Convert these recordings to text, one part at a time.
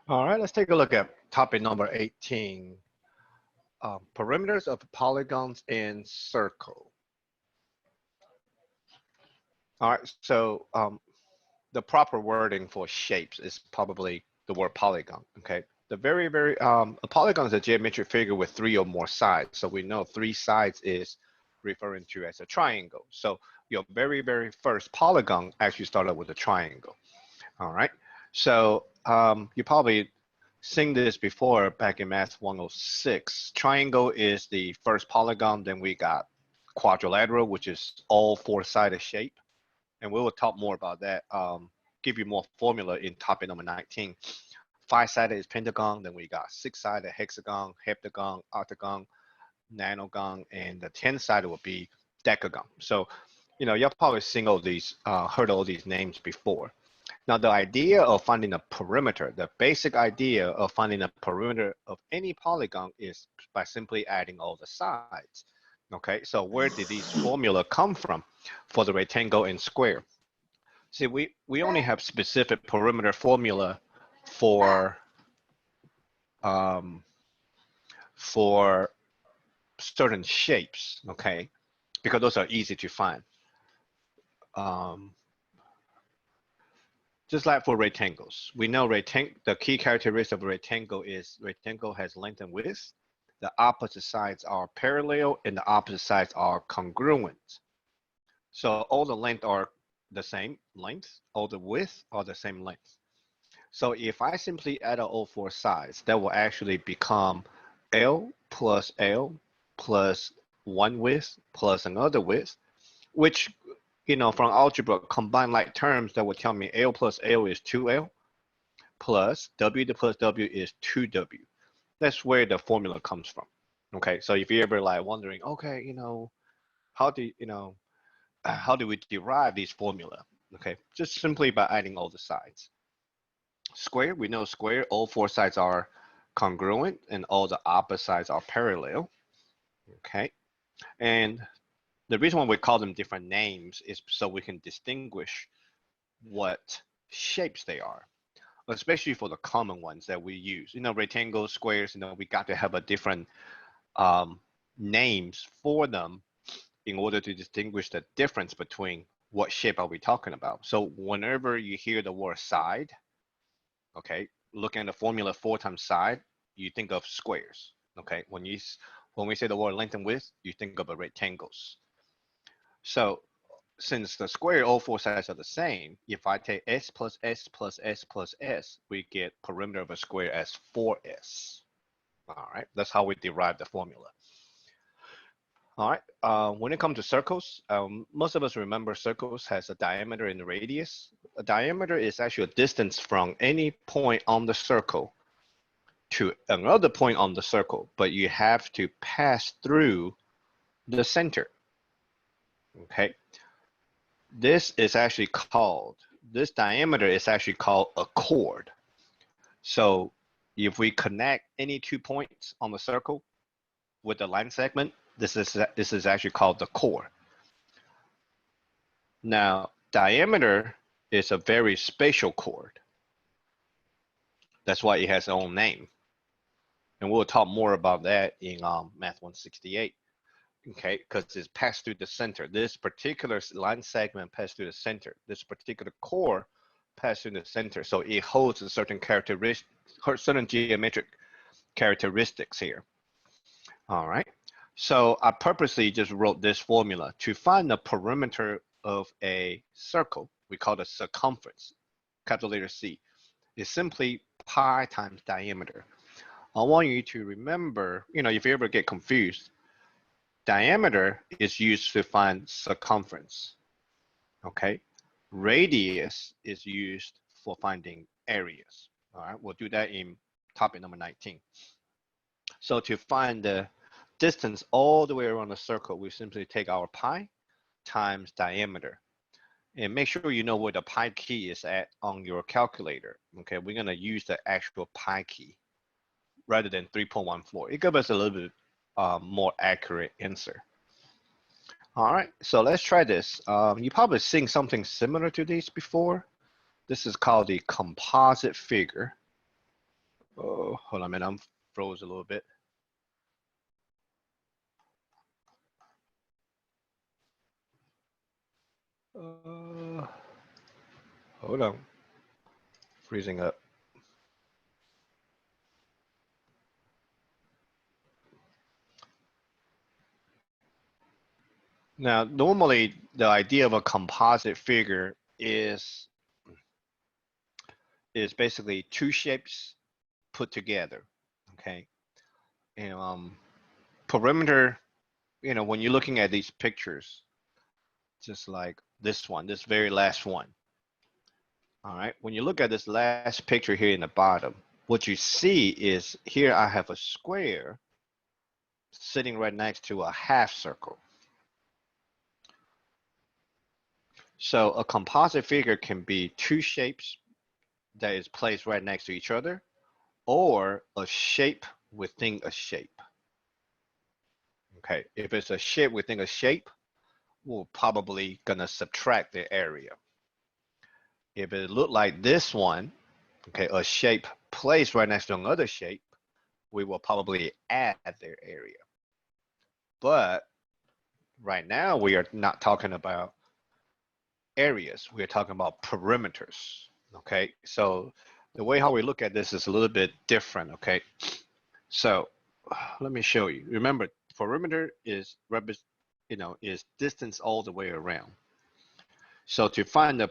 All right, let's take a look at topic number 18, perimeters of polygons in circle. All right, so the proper wording for shapes is probably the word polygon, okay? A polygon is a geometric figure with three or more sides. So we know three sides is referring to as a triangle. So your very first polygon actually started with a triangle, all right? So you probably seen this before back in Math 106. Triangle is the first polygon, then we got quadrilateral, which is all four-sided shape. And we will talk more about that, give you more formula in topic number 19. Five-sided is pentagon, then we got six-sided hexagon, heptagon, octagon, nanogon, and the 10-sided will be decagon. So, you've probably seen all these, heard all these names before. Now, the idea of finding a perimeter, the basic idea of finding a perimeter of any polygon is by simply adding all the sides. Okay, so where did these formula come from for the rectangle and square? See, we only have specific perimeter formula for certain shapes, okay, because those are easy to find. Just like for rectangles, we know the key characteristic of a rectangle is rectangle has length and width. The opposite sides are parallel and the opposite sides are congruent. So all the length are the same length, all the width are the same length. So if I simply add all four sides, that will actually become L plus one width plus another width, which, from algebra, combined like terms that would tell me L plus L is 2L plus W plus W is 2W. That's where the formula comes from. Okay, so if you're ever like wondering, okay, how do we derive these formula? Okay, just simply by adding all the sides. Square, we know square, all four sides are congruent and all the opposite sides are parallel. Okay, and the reason why we call them different names is so we can distinguish what shapes they are, especially for the common ones that we use. Rectangles, squares, we got to have a different names for them in order to distinguish the difference between what shape are we talking about. So whenever you hear the word side, okay, looking at the formula 4 times side, you think of squares. Okay, when we say the word length and width, you think of rectangles. So since the square, all four sides are the same, if I take s plus s plus s plus s, we get perimeter of a square as 4s. All right, that's how we derive the formula. All right, when it comes to circles, most of us remember circles has a diameter and a radius. A diameter is actually a distance from any point on the circle to another point on the circle, but you have to pass through the center. Okay, this diameter is actually called a chord. So if we connect any 2 points on the circle with the line segment, this is actually called the chord. Now, diameter is a very spatial chord. That's why it has its own name. And we'll talk more about that in Math 168. Okay, because it's passed through the center. This particular line segment passed through the center. This particular chord passed through the center. So it holds a certain geometric characteristics here. All right. So I purposely just wrote this formula to find the perimeter of a circle. We call it circumference, capital letter C. It's simply pi times diameter. I want you to remember, if you ever get confused, diameter is used to find circumference. Okay. Radius is used for finding areas. All right. We'll do that in topic number 19. So to find the distance all the way around the circle, we simply take our pi times diameter. And make sure you know where the pi key is at on your calculator. Okay, we're going to use the actual pi key rather than 3.14. It gives us a little bit more accurate answer. All right, so let's try this. You probably seen something similar to these before. This is called the composite figure. Oh, hold on a minute, I'm froze a little bit. Hold on, freezing up. Now, normally the idea of a composite figure is basically two shapes put together, okay? And perimeter, when you're looking at these pictures, just like this one, this very last one, all right? When you look at this last picture here in the bottom, what you see is here I have a square sitting right next to a half circle. So a composite figure can be two shapes that is placed right next to each other, or a shape within a shape. Okay, if it's a shape within a shape, we're probably gonna subtract the area. If it looked like this one, okay, a shape placed right next to another shape, we will probably add their area. But right now we are not talking about areas, we're talking about perimeters. Okay, so the way how we look at this is a little bit different. Okay, so let me show you. Remember, perimeter is is distance all the way around. So to find the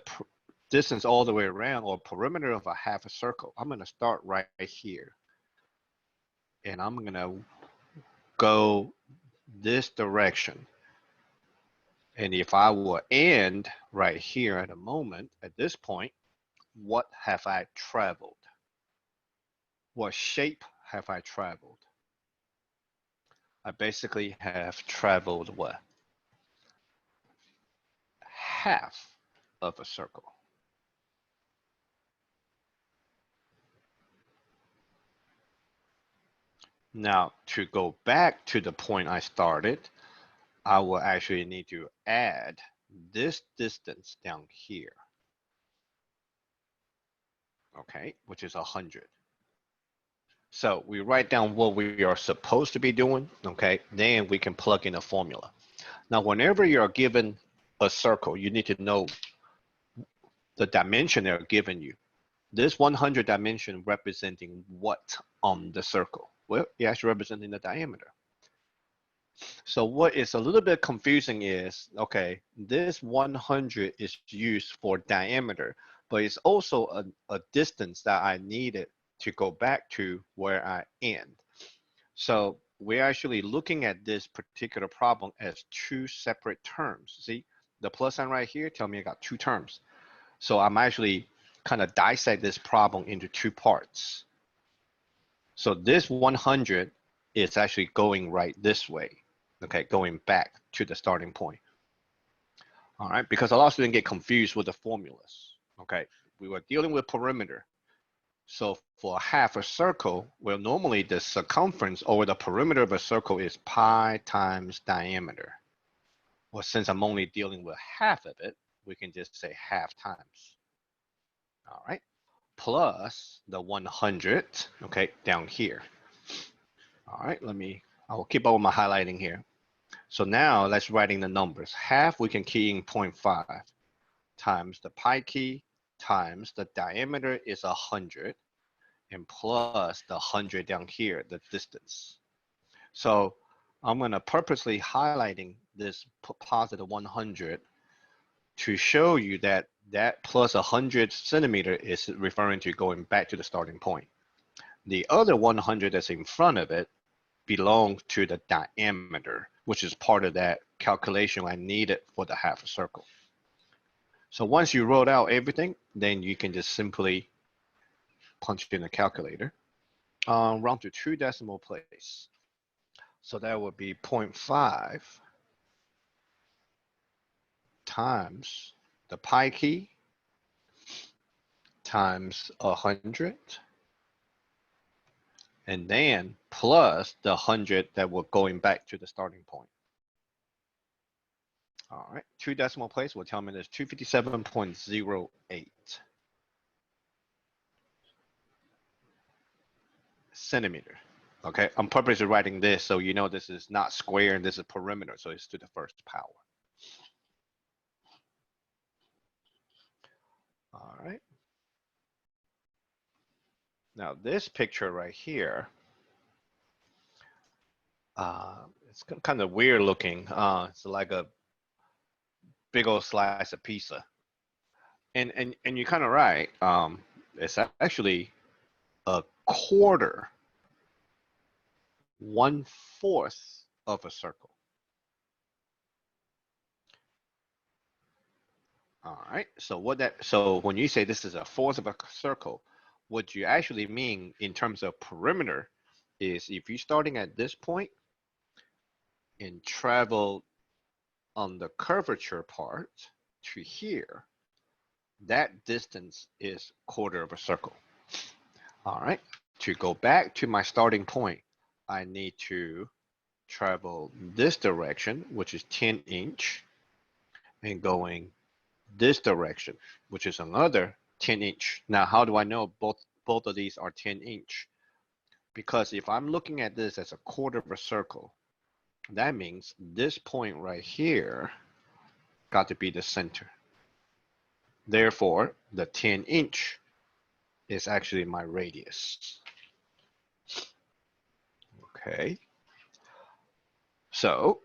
distance all the way around, or perimeter of a half a circle, I'm going to start right here. And I'm going to go this direction. And if I will end right here at a moment, at this point, what have I traveled? What shape have I traveled? I basically have traveled what? Half of a circle. Now, to go back to the point I started, I will actually need to add this distance down here, okay, which is 100. So we write down what we are supposed to be doing, okay, then we can plug in a formula. Now, whenever you're given a circle, you need to know the dimension they're giving you. This 100 dimension representing what on the circle? Well, it's actually representing the diameter. So what is a little bit confusing is, okay, this 100 is used for diameter, but it's also a distance that I needed to go back to where I end. So we're actually looking at this particular problem as two separate terms. See, the plus sign right here tell me I got two terms. So I'm actually kind of dissect this problem into two parts. So this 100 is actually going right this way, okay, going back to the starting point. All right, because a lot of students get confused with the formulas. Okay, we were dealing with perimeter. So for half a circle, well, normally the circumference over the perimeter of a circle is pi times diameter. Well, since I'm only dealing with half of it, we can just say half times. All right, plus the 100, okay, down here. All right, I will keep up with my highlighting here. So now let's write in the numbers. Half, we can key in 0.5 times the pi key times the diameter is 100, and plus the 100 down here, the distance. So I'm going to purposely highlighting this positive 100 to show you that that plus 100 centimeter is referring to going back to the starting point. The other 100 that's in front of it belongs to the diameter, which is part of that calculation I needed for the half a circle. So once you wrote out everything, then you can just simply punch in a calculator, round to 2 decimal place. So that would be 0.5 times the pi key times 100, and then plus the 100 that we're going back to the starting point. All right, 2 decimal place will tell me there's 257.08. centimeter. Okay, I'm purposely writing this so you know this is not square and this is perimeter, so it's to the first power. All right. Now this picture right here, it's kind of weird looking. It's like a big old slice of pizza. And you're kind of right. It's actually a quarter, 1/4 of a circle. All right. So when you say this is a fourth of a circle, what you actually mean in terms of perimeter is if you're starting at this point and travel on the curvature part to here, that distance is quarter of a circle. All right. To go back to my starting point, I need to travel this direction, which is 10 inch, and going this direction, which is another 10 inch. Now, how do I know both of these are 10 inch? Because if I'm looking at this as a quarter of a circle, that means this point right here got to be the center. Therefore, the 10 inch is actually my radius. Okay. So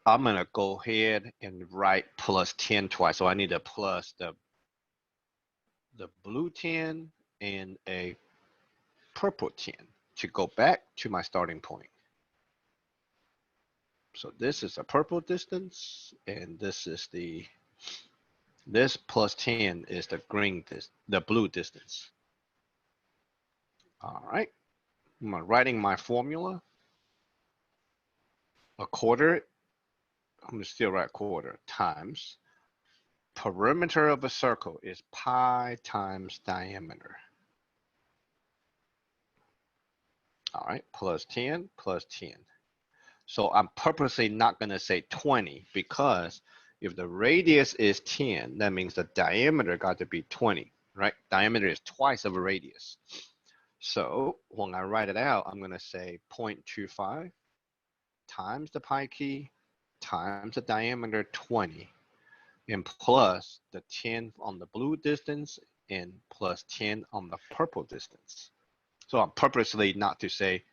I'm gonna go ahead and write plus 10 twice. So I need a plus the blue 10 and a purple 10 to go back to my starting point. So this is a purple distance, and this plus 10 is the blue distance. All right, I'm writing my formula. A quarter, I'm gonna still write quarter, times perimeter of a circle is pi times diameter. All right, plus 10 plus 10. So I'm purposely not going to say 20 because if the radius is 10, that means the diameter got to be 20, right? Diameter is twice of a radius. So when I write it out, I'm going to say 0.25 times the pi key times the diameter 20 and plus the 10 on the blue distance and plus 10 on the purple distance. So I'm purposely not to say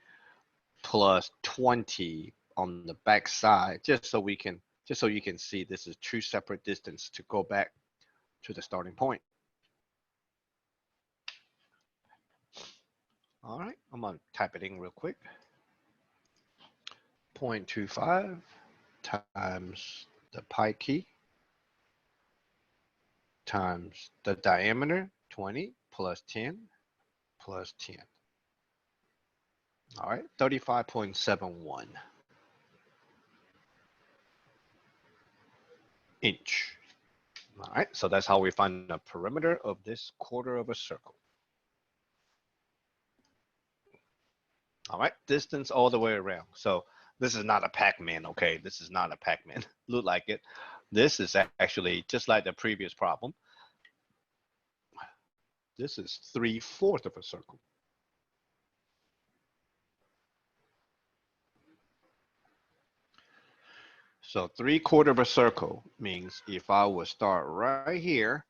plus 20 on the back side, just so you can see this is two separate distance to go back to the starting point. All right, I'm gonna type it in real quick. 0.25 times the pi key times the diameter 20 plus 10 plus 10. All right, 35.71 inch. All right, so that's how we find the perimeter of this quarter of a circle. All right, distance all the way around. So this is not a Pac-Man, okay? This is not a Pac-Man. Look like it. This is actually just like the previous problem. This is 3/4 of a circle. So 3/4 of a circle means if I would start right here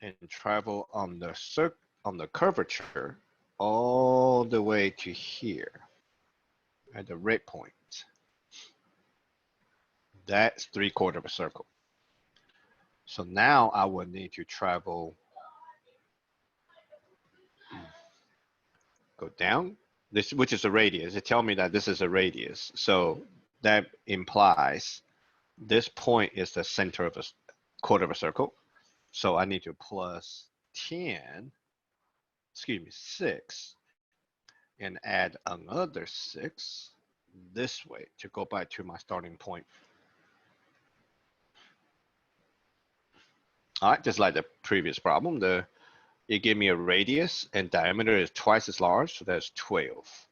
and travel on the curvature all the way to here at the red point, that's 3/4 of a circle. So now I would need to travel, go down, this, which is a radius. It tells me that this is a radius. So that implies this point is the center of a quarter of a circle. So I need to plus 6, and add another 6 this way to go back to my starting point. All right, just like the previous problem, it gave me a radius and diameter is twice as large, so that's 12.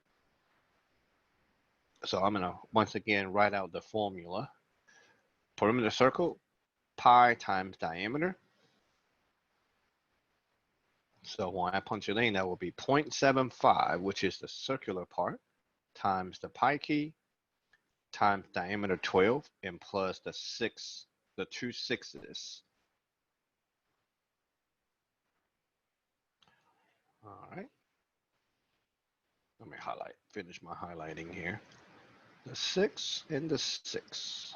So I'm gonna once again write out the formula. Perimeter circle, pi times diameter So when I punch it in, that will be 0.75, which is the circular part, times the pi key, times diameter 12, and plus the two sixes. All right. Let me finish my highlighting here. The 6 and the 6.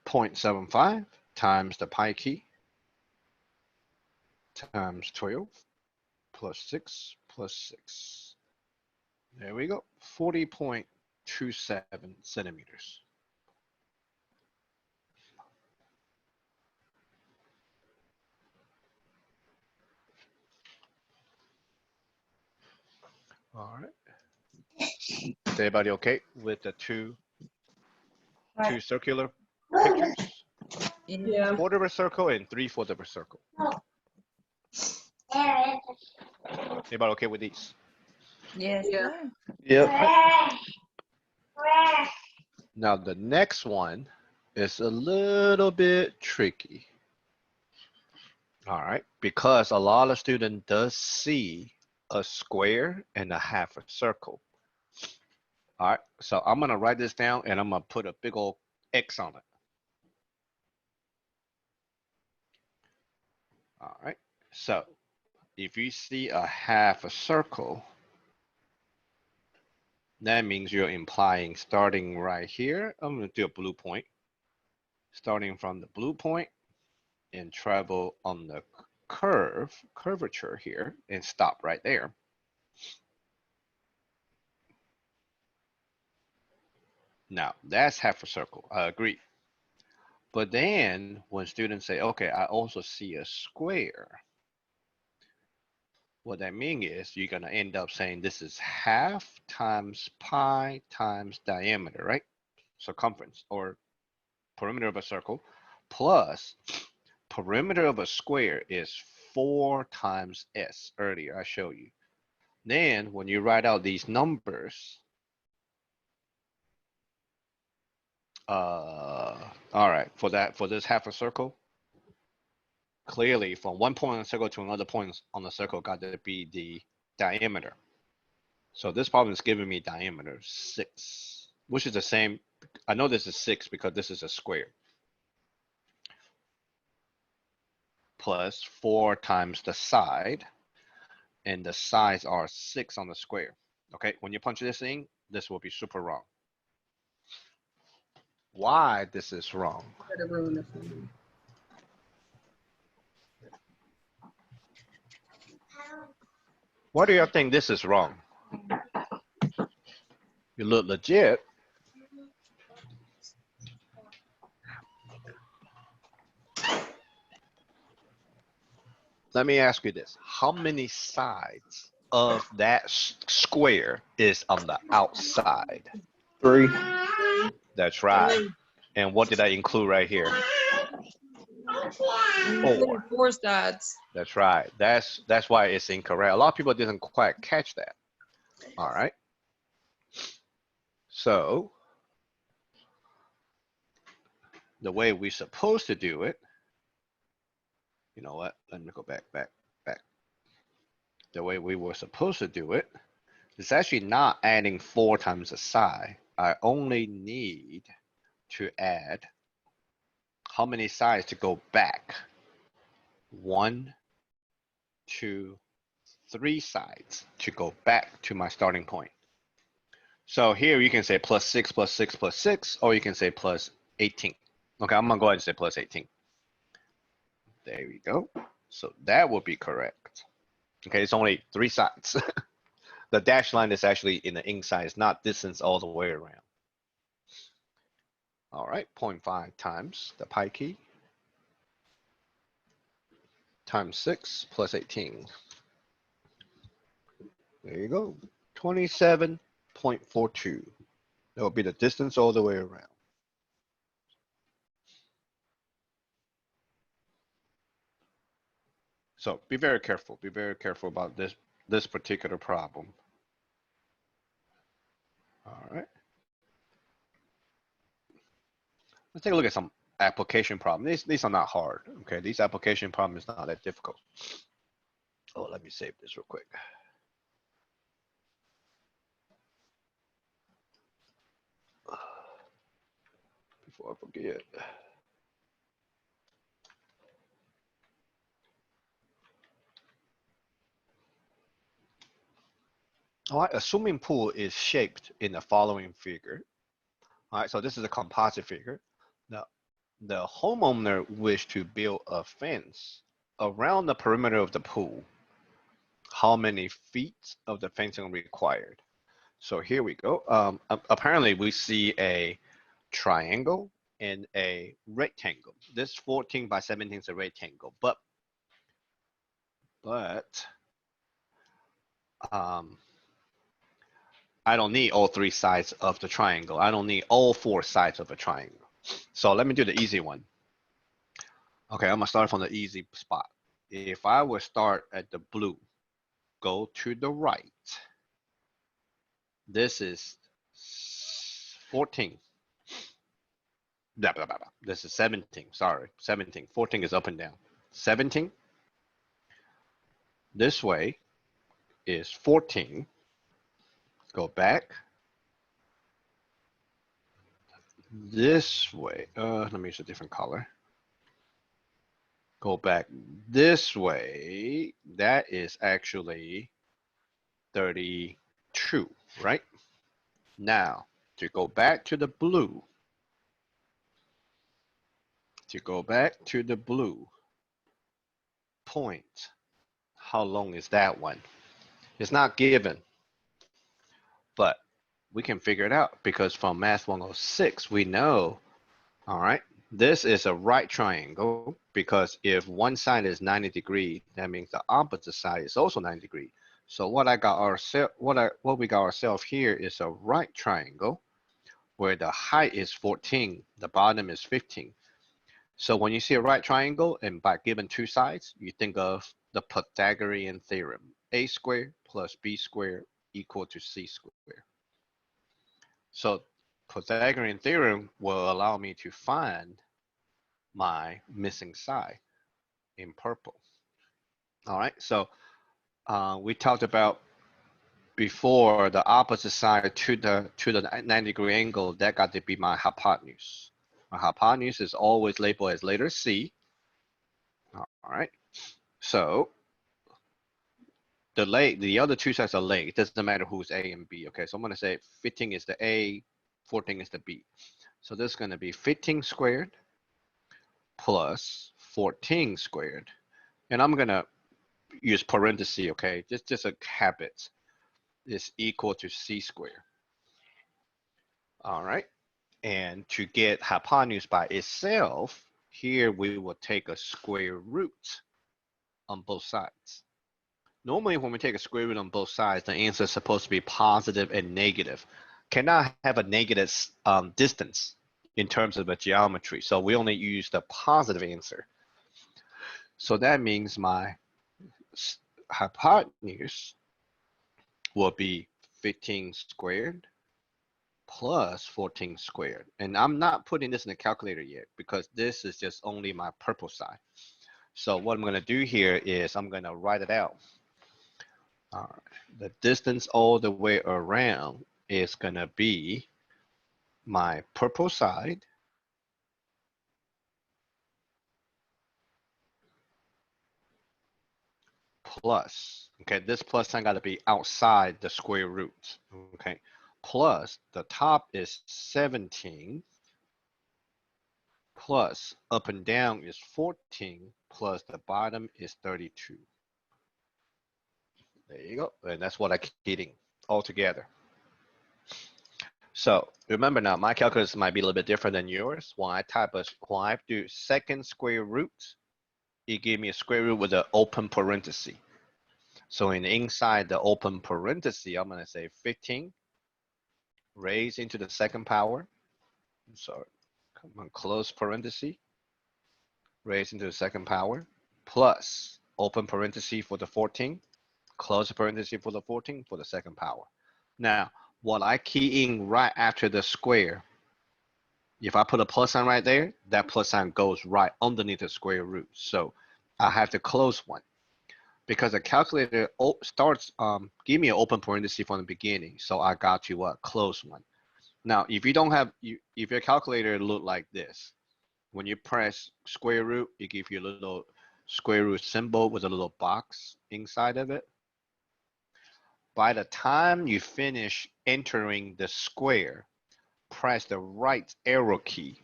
.75 times the pi key times 12 plus 6 plus 6. There we go. 40.27 centimeters. All right. Is everybody okay with the two circular pictures? Yeah. Quarter of a circle and 3/4 of a circle. Everybody okay with these? Yes. Yeah. Yep. Now the next one is a little bit tricky. All right, because a lot of students does see a square and a half a circle. All right, so I'm gonna write this down and I'm gonna put a big old X on it. All right, so if you see a half a circle, that means you're implying starting right here. I'm gonna do a blue point. Starting from the blue point and travel on the curvature here and stop right there. Now that's half a circle, I agree. But then when students say, okay, I also see a square, what that means is you're gonna end up saying this is half times pi times diameter, right? Circumference or perimeter of a circle plus perimeter of a square is 4 times s. Earlier I showed you. Then when you write out these numbers, all right, for this half a circle, clearly from one point on the circle to another point on the circle got to be the diameter. So this problem is giving me diameter 6, which is the same. I know this is 6 because this is a square. Plus 4 times the side, and the sides are 6 on the square. Okay, when you punch this in, this will be super wrong. Why this is wrong? Why do you think this is wrong? You look legit. Let me ask you this. How many sides of that square is on the outside? 3. That's right. And what did I include right here? 4. 4 sides. That's right. That's why it's incorrect. A lot of people didn't quite catch that. All right. So the way we're supposed to do it, you know what? Let me go back. The way we were supposed to do it is actually not adding 4 times the side. I only need to add how many sides to go back? 1, 2, 3 sides to go back to my starting point. So here you can say plus 6 plus 6 plus 6, or you can say plus 18. Okay, I'm gonna go ahead and say plus 18. There we go. So that would be correct. Okay, it's only 3 sides. The dashed line is actually in the inside. It's not distance all the way around. All right, 0.5 times the pi key times 6 plus 18. There you go, 27.42. That will be the distance all the way around. So be very careful. Be very careful about this particular problem. All right. Let's take a look at some application problem. These are not hard. Okay, these application problems not that difficult. Oh, let me save this real quick. Before I forget. All right, a swimming pool is shaped in the following figure. All right, so this is a composite figure. Now, the homeowner wished to build a fence around the perimeter of the pool. How many feet of the fencing required? So here we go. Apparently, we see a triangle and a rectangle. This 14 by 17 is a rectangle, but I don't need all three sides of the triangle. I don't need all four sides of a triangle. So let me do the easy one. Okay, I'm gonna start from the easy spot. If I would start at the blue, go to the right. This is 14. This is 17, sorry, 17. 14 is up and down. 17. This way is 14. Go back. This way, let me use a different color. Go back this way, that is actually 32, right? Now, to go back to the blue, point, how long is that one? It's not given, but we can figure it out because from Math 106, we know, all right, this is a right triangle because if one side is 90 degrees, that means the opposite side is also 90 degrees. So what we got ourselves here is a right triangle where the height is 14, the bottom is 15. So when you see a right triangle and by given two sides, you think of the Pythagorean theorem, a squared plus b squared equal to c squared. So Pythagorean theorem will allow me to find my missing side in purple. All right, so we talked about before the opposite side to the 90-degree angle, that got to be my hypotenuse. My hypotenuse is always labeled as letter C. All right, so the other two sides are leg. It doesn't matter who's A and B. Okay, so I'm gonna say 15 is the A, 14 is the B. So this is gonna be 15 squared plus 14 squared. And I'm gonna use parentheses, okay? Just a habit. Is equal to c squared. All right, and to get hypotenuse by itself, here we will take a square root on both sides. Normally when we take a square root on both sides, the answer is supposed to be positive and negative. Cannot have a negative distance in terms of the geometry, so we only use the positive answer. So that means my hypotenuse will be 15 squared plus 14 squared. And I'm not putting this in the calculator yet because this is just only my purple side. So what I'm going to do here is I'm going to write it out. All right. The distance all the way around is going to be my purple side plus, okay, this plus sign got to be outside the square root, okay, plus the top is 17 plus up and down is 14 plus the bottom is 32. There you go, and that's what I'm getting all together. So remember now, my calculus might be a little bit different than yours. When I do second square root, it gave me a square root with an open parenthesis. So inside the open parenthesis, I'm gonna say 15 raised into the second power. So come on, close parenthesis, raised into the second power, plus open parenthesis for the 14, close parenthesis for the 14 for the second power. Now, what I key in right after the square, If I put a plus sign right there, that plus sign goes right underneath the square root. So I have to close one because the calculator starts, give me an open parenthesis from the beginning. So I got to close one. Now, if you don't have, if your calculator look like this, when you press square root, it gives you a little square root symbol with a little box inside of it. By the time you finish entering the square, press the right arrow key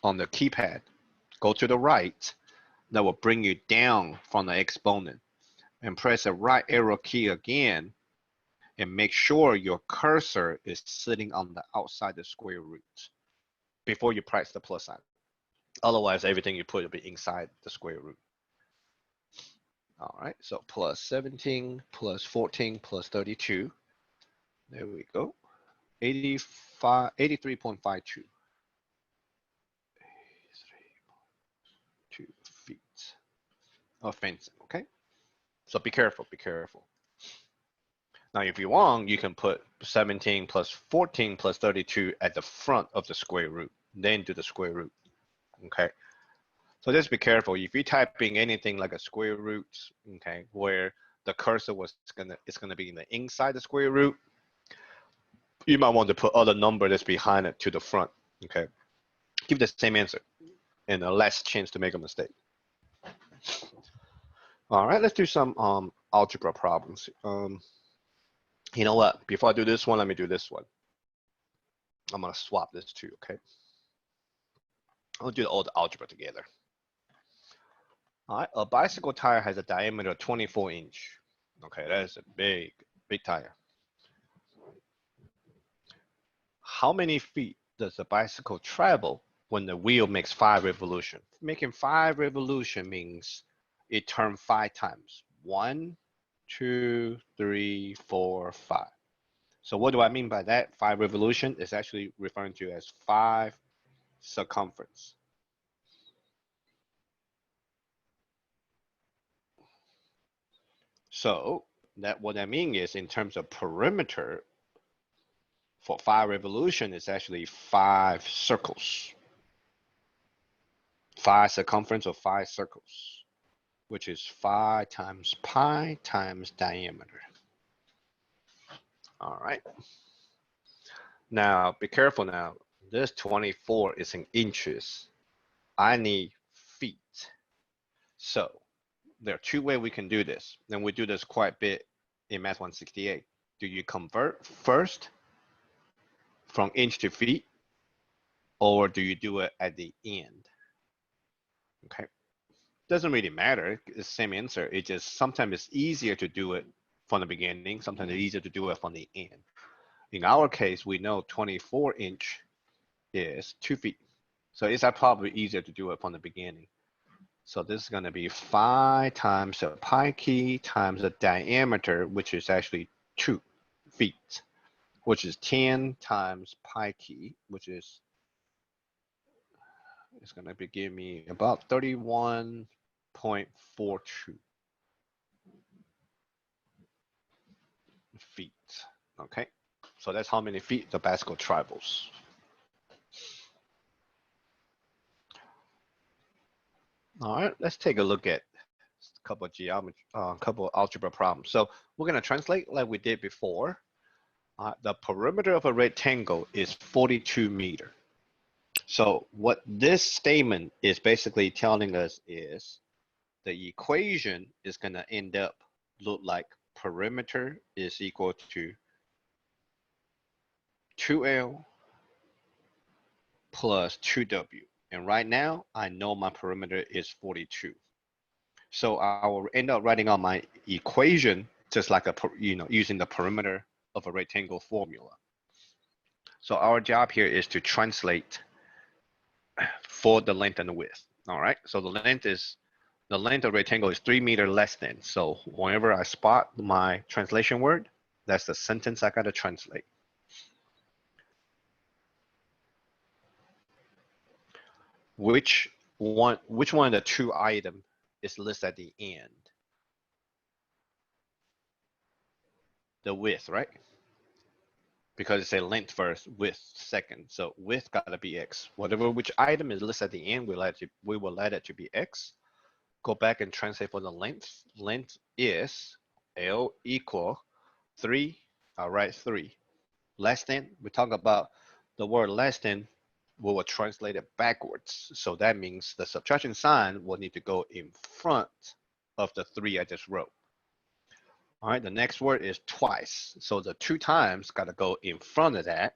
on the keypad. Go to the right. That will bring you down from the exponent. And press the right arrow key again and make sure your cursor is sitting on the outside the square root before you press the plus sign. Otherwise, everything you put will be inside the square root. All right, so plus 17, plus 14, plus 32. There we go. 83.52. 2 feet of fencing, okay? So be careful, be careful. Now, if you want, you can put 17 plus 14 plus 32 at the front of the square root, then do the square root, okay? So just be careful. If you type in anything like a square root, okay, where the cursor is gonna be in the inside the square root, you might want to put other number that's behind it to the front, okay? Give the same answer and a less chance to make a mistake. All right, let's do some algebra problems. You know what? Before I do this one, let me do this one. I'm gonna swap this too, okay? I'll do all the algebra together. All right, a bicycle tire has a diameter of 24 inch. Okay, that is a big tire. How many feet does the bicycle travel when the wheel makes 5 revolutions? Making 5 revolutions means it turns 5 times. 1, 2, 3, 4, 5. So what do I mean by that? 5 revolution is actually referring to as 5 circumference. So what that means is in terms of perimeter, for 5 revolution, it's actually 5 circles. 5 circumference of 5 circles, which is 5 times pi times diameter. All right. Now, be careful now. This 24 is in inches. I need feet. So there are 2 ways we can do this. And we do this quite a bit in Math 168. Do you convert first from inch to feet, or do you do it at the end? Okay. Doesn't really matter. It's the same answer. It just sometimes it's easier to do it from the beginning. Sometimes it's easier to do it from the end. In our case, we know 24 inch is 2 feet. So it's probably easier to do it from the beginning. So this is going to be 5 times the pi key times the diameter, which is actually 2 feet, which is 10 times pi key, which is, it's going to be give me about 31.42 feet. Okay, so that's how many feet the bicycle travels. All right, let's take a look at a couple of geometry, couple of algebra problems. So we're going to translate like we did before. The perimeter of a rectangle is 42 meters. So what this statement is basically telling us is the equation is going to end up look like perimeter is equal to 2L plus 2W. And right now, I know my perimeter is 42. So I will end up writing out my equation just like using the perimeter of a rectangle formula. So our job here is to translate for the length and the width. All right. So the length of rectangle is 3 meters less than. So whenever I spot my translation word, that's the sentence I got to translate. Which one of the 2 items is listed at the end? The width, right? because it's a length first, width second. So width gotta be x. Whatever which item is listed at the end, we will let it to be x. Go back and translate for the length. Length is L equal 3. I'll write 3. Less than, we talk about the word less than, we will translate it backwards. So that means the subtraction sign will need to go in front of the 3 I just wrote. All right, the next word is twice. So the 2 times got to go in front of that.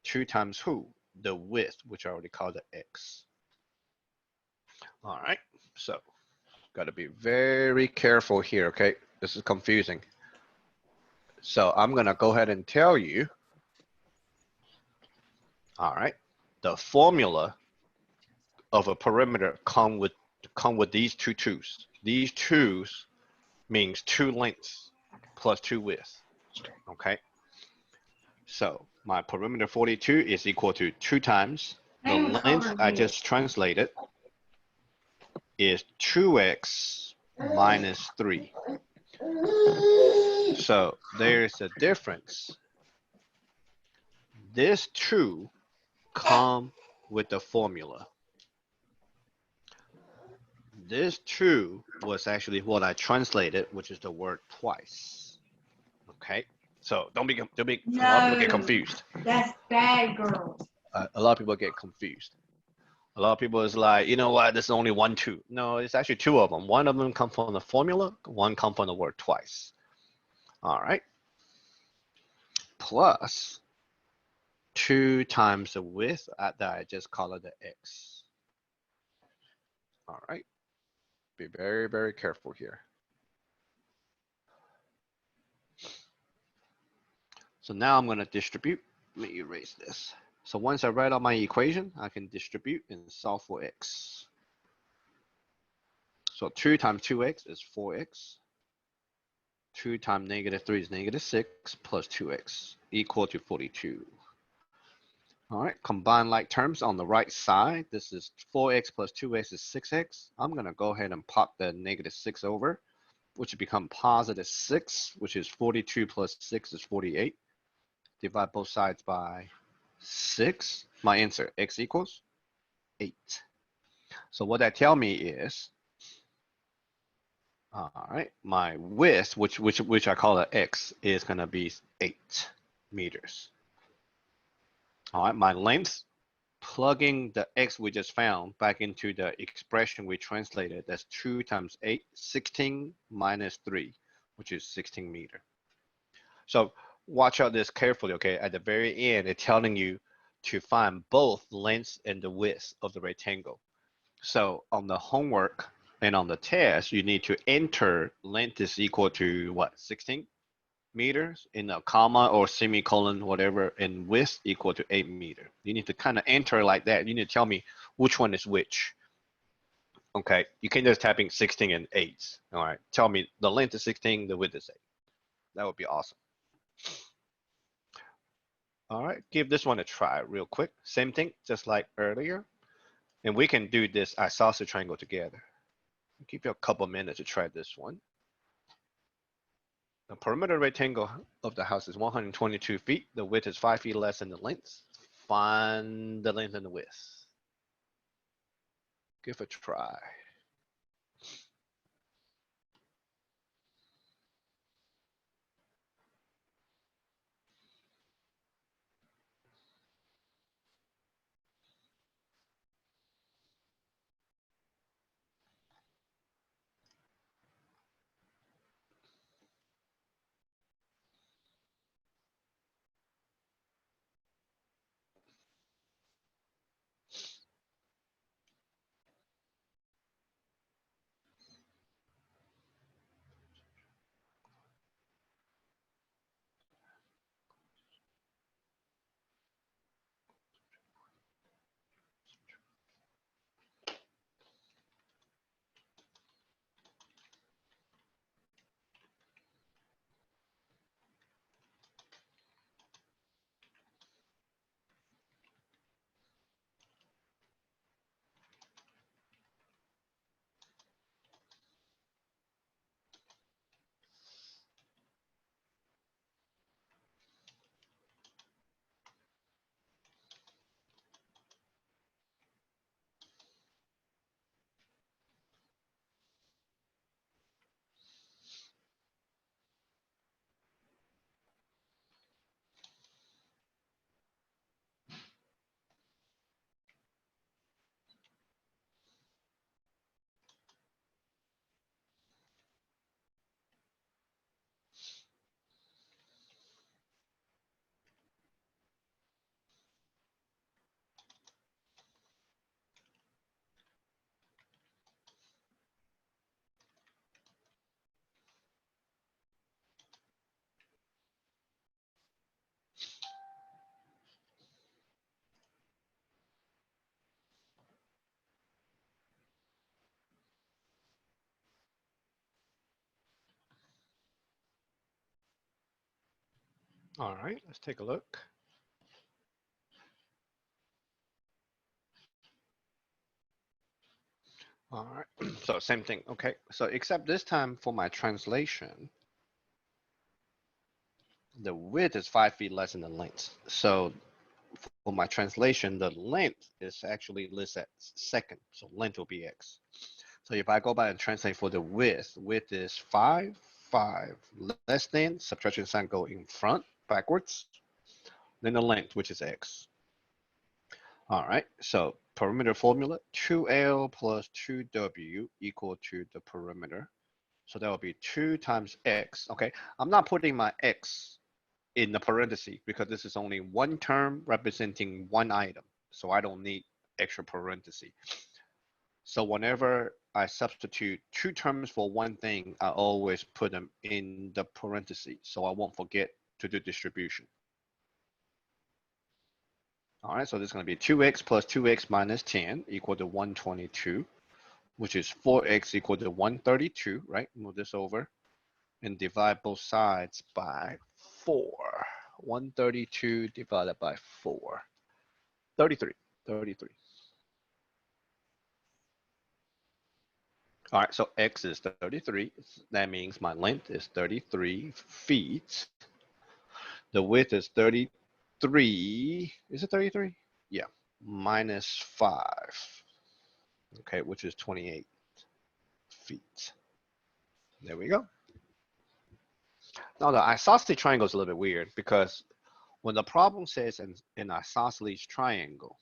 2 times who? The width, which I already called the x. All right, so got to be very careful here, okay? This is confusing. So I'm going to go ahead and tell you. All right, the formula of a perimeter come with these two 2's. These 2's means 2 lengths plus 2 widths, okay? So my perimeter 42 is equal to 2 times the length I just translated is 2x minus 3. So there's a difference. This 2 come with the formula. This 2 was actually what I translated, which is the word twice. Okay, so don't be a lot of people get confused. That's bad, girl. A lot of people get confused. A lot of people is like, you know what, there's only 1 2. No, it's actually 2 of them. One of them come from the formula, one come from the word twice. All right. Plus 2 times the width that I just call it the x. All right. Be very, very careful here. So now I'm going to distribute. Let me erase this. So once I write out my equation, I can distribute and solve for x. So 2 times 2x is 4x. 2 times -3 is -6 plus 2x equal to 42. All right, combine like terms on the right side. This is 4x plus 2x is 6x. I'm going to go ahead and pop the -6 over, which will become +6, which is 42 plus 6 is 48. Divide both sides by 6. My answer, x equals 8. So what that tell me is, all right, my width, which I call it x, is going to be 8 meters. All right, my length, plugging the x we just found back into the expression we translated, that's 2 times 8, 16 minus 3, which is 16 meter. So watch out this carefully, okay? At the very end, it's telling you to find both length and the width of the rectangle. So on the homework and on the test, you need to enter length is equal to what, 16 meters in a comma or semicolon, whatever, and width equal to 8 meters. You need to kind of enter like that. You need to tell me which one is which. Okay, you can just type in 16 and 8. All right, tell me the length is 16, the width is 8. That would be awesome. All right, give this one a try real quick. Same thing, just like earlier. And we can do this isosceles triangle together. I'll give you a couple minutes to try this one. The perimeter rectangle of the house is 122 feet. The width is 5 feet less than the length. Find the length and the width. Give it a try. All right, let's take a look. All right, so same thing. Okay, so except this time for my translation, the width is 5 feet less than the length. So for my translation, the length is actually listed as second. So length will be x. So if I go by and translate for the width, width is 5, 5 less than, subtraction sign go in front, backwards, then the length, which is x. All right, so perimeter formula, 2L plus 2W equal to the perimeter. So that will be 2 times x. Okay, I'm not putting my x in the parentheses because this is only one term representing one item. So I don't need extra parentheses. So whenever I substitute 2 terms for one thing, I always put them in the parentheses so I won't forget to do distribution. All right, so this is going to be 2x plus 2x minus 10 equal to 122, which is 4x equal to 132, right? Move this over and divide both sides by 4. 132 divided by 4. 33. All right, so x is 33. That means my length is 33 feet. The width is 33. Is it 33? Yeah, minus 5. Okay, which is 28 feet. There we go. Now the isosceles triangle is a little bit weird because when the problem says an isosceles triangle,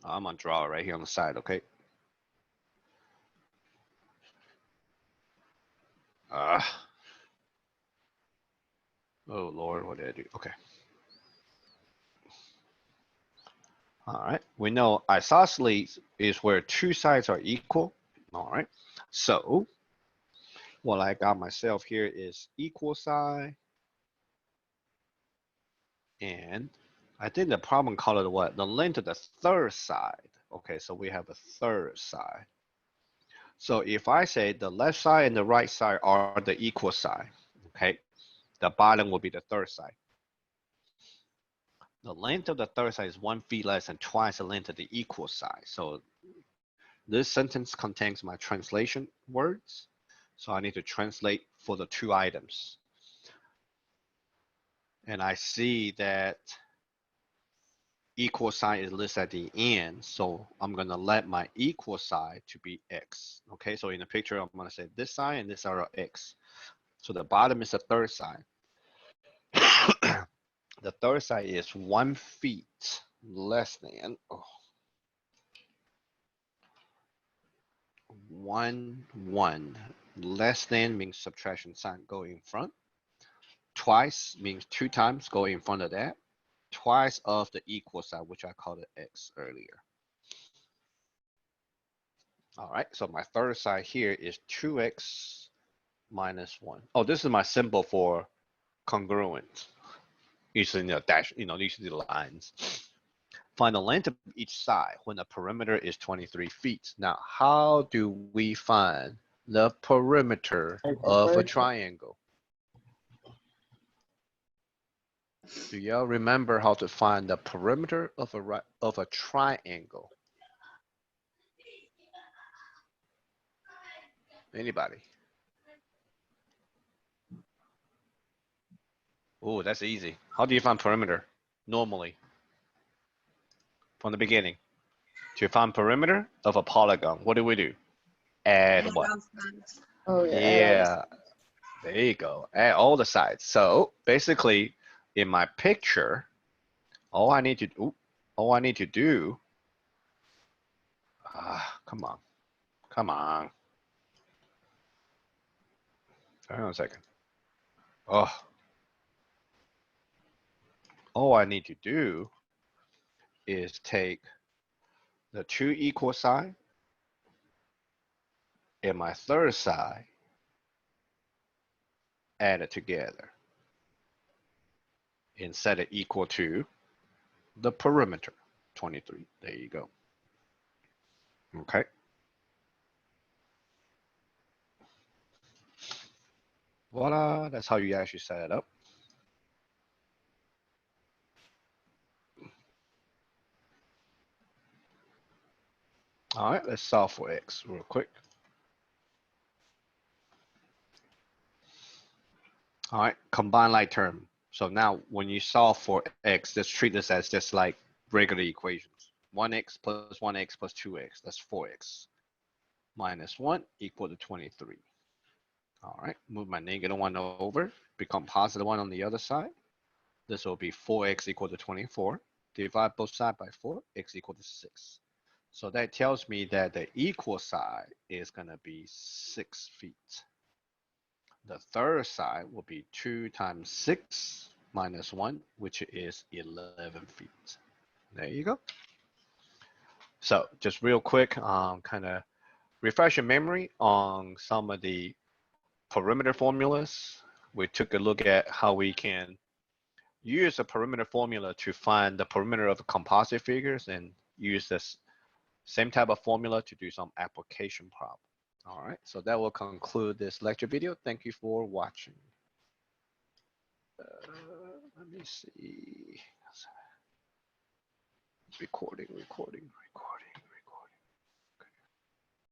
I'm gonna draw it right here on the side, okay? Oh Lord, what did I do? Okay. All right, we know isosceles is where 2 sides are equal. All right, so what I got myself here is equal side, and I think the problem called it what? The length of the third side. Okay, so we have a third side. So if I say the left side and the right side are the equal side, okay, the bottom will be the third side. The length of the third side is 1 feet less than twice the length of the equal side. So this sentence contains my translation words. So I need to translate for the 2 items. And I see that equal sign is listed at the end. So I'm going to let my equal side to be x. Okay, so in the picture, I'm going to say this side and this side are x. So the bottom is the third side. The third side is 1 feet less than 1 less than means subtraction sign go in front. Twice means 2 times go in front of that. Twice of the equal side, which I called it x earlier. All right, so my third side here is 2x minus 1. Oh, this is my symbol for congruent. Using the dash, using the lines. Find the length of each side when the perimeter is 23 feet. Now, how do we find the perimeter of a triangle? Do y'all remember how to find the perimeter of a triangle? Anybody? Oh, that's easy. How do you find perimeter normally? From the beginning. To find perimeter of a polygon, what do? Add what? Oh, Yeah, there you go. Add all the sides. So basically, in my picture, all I need to do, come on. Hang on a second. Oh, all I need to do is take the 2 equal side and my third side, add it together and set it equal to the perimeter, 23. There you go. Okay. Voila, that's how you actually set it up. All right, let's solve for x real quick. All right, combine like term. So now when you solve for x, just treat this as just like regular equations. 1x plus 1x plus 2x, that's 4x. Minus 1 equal to 23. All right, move my -1 over, become +1 on the other side. This will be 4x equal to 24. Divide both sides by 4, x equal to 6. So that tells me that the equal side is going to be 6 feet. The third side will be 2 times 6 minus 1, which is 11 feet. There you go. So just real quick, kind of refresh your memory on some of the perimeter formulas. We took a look at how we can use a perimeter formula to find the perimeter of composite figures and use this same type of formula to do some application problem. All right, so that will conclude this lecture video. Thank you for watching. Let me see. Recording.